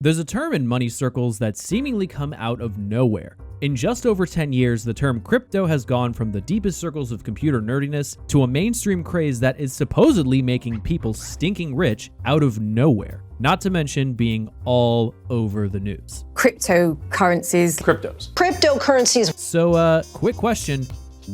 There's a term in money circles that seemingly come out of nowhere. In just over 10 years, the term crypto has gone from the deepest circles of computer nerdiness to a mainstream craze that is supposedly making people stinking rich out of nowhere, not to mention being all over the news. Cryptocurrencies. Cryptocurrencies. So, quick question.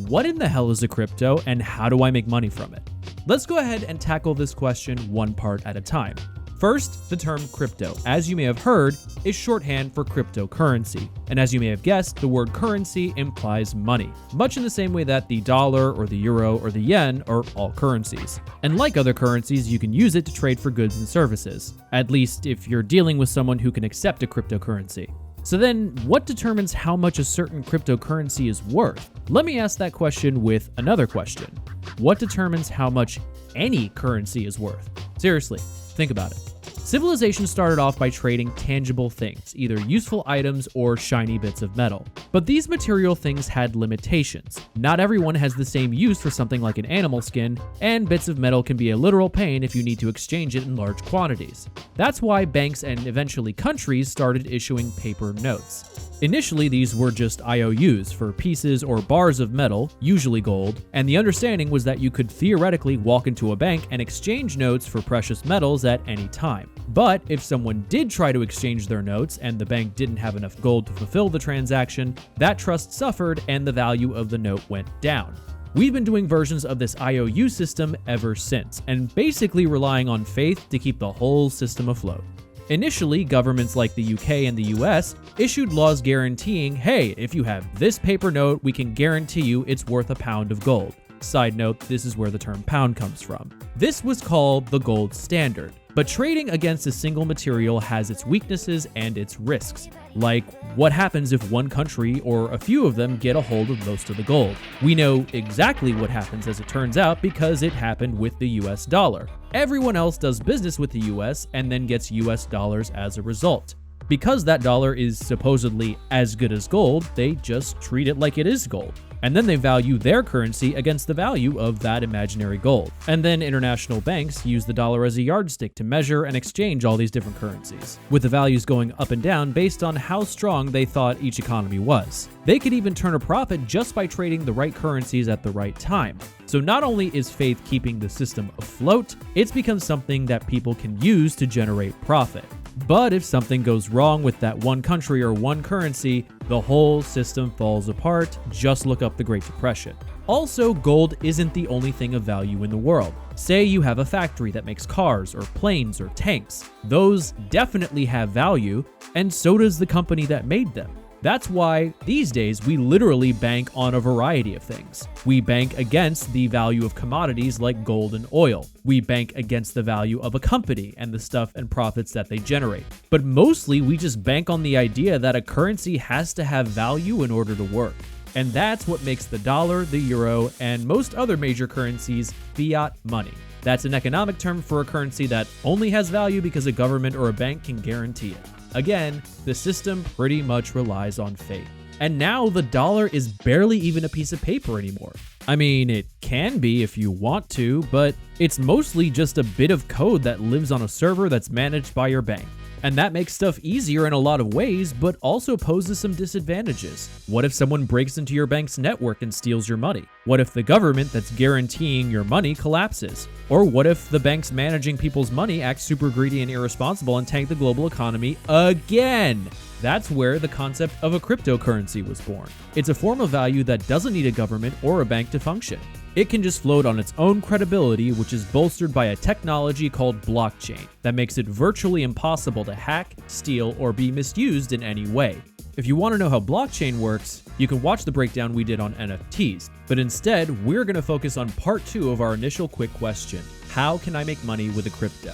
What in the hell is a crypto and how do I make money from it? Let's go ahead and tackle this question one part at a time. First, the term crypto, as you may have heard, is shorthand for cryptocurrency. And as you may have guessed, the word currency implies money, much in the same way that the dollar or the euro or the yen are all currencies. And like other currencies, you can use it to trade for goods and services, at least if you're dealing with someone who can accept a cryptocurrency. So then, what determines how much a certain cryptocurrency is worth? Let me ask that question with another question. What determines how much any currency is worth? Seriously, think about it. Civilization started off by trading tangible things, either useful items or shiny bits of metal. But these material things had limitations. Not everyone has the same use for something like an animal skin, and bits of metal can be a literal pain if you need to exchange it in large quantities. That's why banks and eventually countries started issuing paper notes. Initially, these were just IOUs for pieces or bars of metal, usually gold, and the understanding was that you could theoretically walk into a bank and exchange notes for precious metals at any time. But if someone did try to exchange their notes and the bank didn't have enough gold to fulfill the transaction, that trust suffered and the value of the note went down. We've been doing versions of this IOU system ever since, and basically relying on faith to keep the whole system afloat. Initially, governments like the UK and the US issued laws guaranteeing, hey, if you have this paper note, we can guarantee you it's worth a pound of gold. Side note, this is where the term pound comes from. This was called the gold standard. But trading against a single material has its weaknesses and its risks. Like, what happens if one country or a few of them get a hold of most of the gold? We know exactly what happens as it turns out because it happened with the US dollar. Everyone else does business with the US and then gets US dollars as a result. Because that dollar is supposedly as good as gold, they just treat it like it is gold. And then they value their currency against the value of that imaginary gold. And then international banks use the dollar as a yardstick to measure and exchange all these different currencies, with the values going up and down based on how strong they thought each economy was. They could even turn a profit just by trading the right currencies at the right time. So not only is faith keeping the system afloat, it's become something that people can use to generate profit. But if something goes wrong with that one country or one currency, the whole system falls apart. Just look up the Great Depression. Also, gold isn't the only thing of value in the world. Say you have a factory that makes cars or planes or tanks. Those definitely have value, and so does the company that made them. That's why, these days, we literally bank on a variety of things. We bank against the value of commodities like gold and oil. We bank against the value of a company and the stuff and profits that they generate. But mostly, we just bank on the idea that a currency has to have value in order to work. And that's what makes the dollar, the euro, and most other major currencies fiat money. That's an economic term for a currency that only has value because a government or a bank can guarantee it. Again, the system pretty much relies on faith. And now the dollar is barely even a piece of paper anymore. I mean, it can be if you want to, but it's mostly just a bit of code that lives on a server that's managed by your bank. And that makes stuff easier in a lot of ways, but also poses some disadvantages. What if someone breaks into your bank's network and steals your money? What if the government that's guaranteeing your money collapses? Or what if the banks managing people's money act super greedy and irresponsible and tank the global economy again? That's where the concept of a cryptocurrency was born. It's a form of value that doesn't need a government or a bank to function. It can just float on its own credibility, which is bolstered by a technology called blockchain that makes it virtually impossible to hack, steal, or be misused in any way. If you want to know how blockchain works, you can watch the breakdown we did on NFTs. But instead, we're going to focus on part 2 of our initial quick question: how can I make money with a crypto?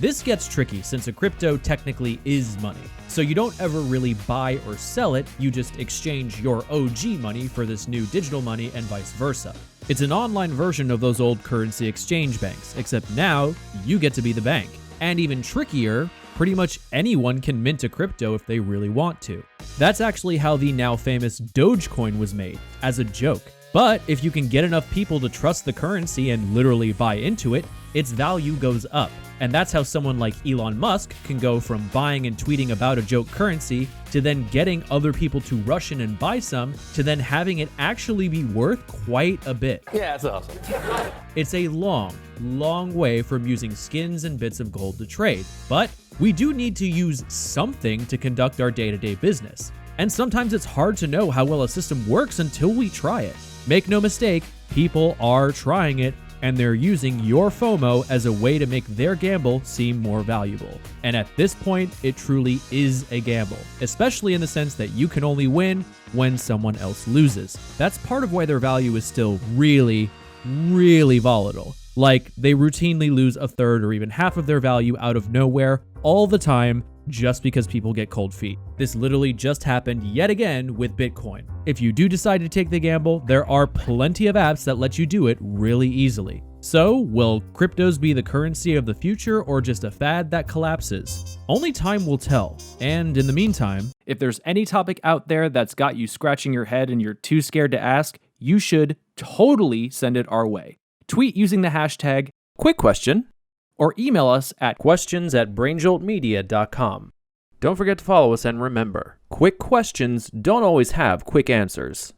This gets tricky since a crypto technically is money. So you don't ever really buy or sell it, you just exchange your OG money for this new digital money and vice versa. It's an online version of those old currency exchange banks, except now you get to be the bank. And even trickier, pretty much anyone can mint a crypto if they really want to. That's actually how the now famous Dogecoin was made, as a joke. But if you can get enough people to trust the currency and literally buy into it, its value goes up. And that's how someone like Elon Musk can go from buying and tweeting about a joke currency to then getting other people to rush in and buy some to then having it actually be worth quite a bit. Yeah, that's awesome. It's a long, long way from using skins and bits of gold to trade, but we do need to use something to conduct our day-to-day business. And sometimes it's hard to know how well a system works until we try it. Make no mistake, people are trying it, and they're using your FOMO as a way to make their gamble seem more valuable. And at this point, it truly is a gamble, especially in the sense that you can only win when someone else loses. That's part of why their value is still really, really volatile. Like, they routinely lose a third or even half of their value out of nowhere all the time just because people get cold feet. This literally just happened yet again with Bitcoin. If you do decide to take the gamble, there are plenty of apps that let you do it really easily. So, will cryptos be the currency of the future or just a fad that collapses? Only time will tell. And in the meantime, If there's any topic out there that's got you scratching your head and you're too scared to ask, you should totally send it our way. Tweet using the hashtag #QuickQuestion or email us at questions@brainjoltmedia.com. Don't forget to follow us, and remember, quick questions don't always have quick answers.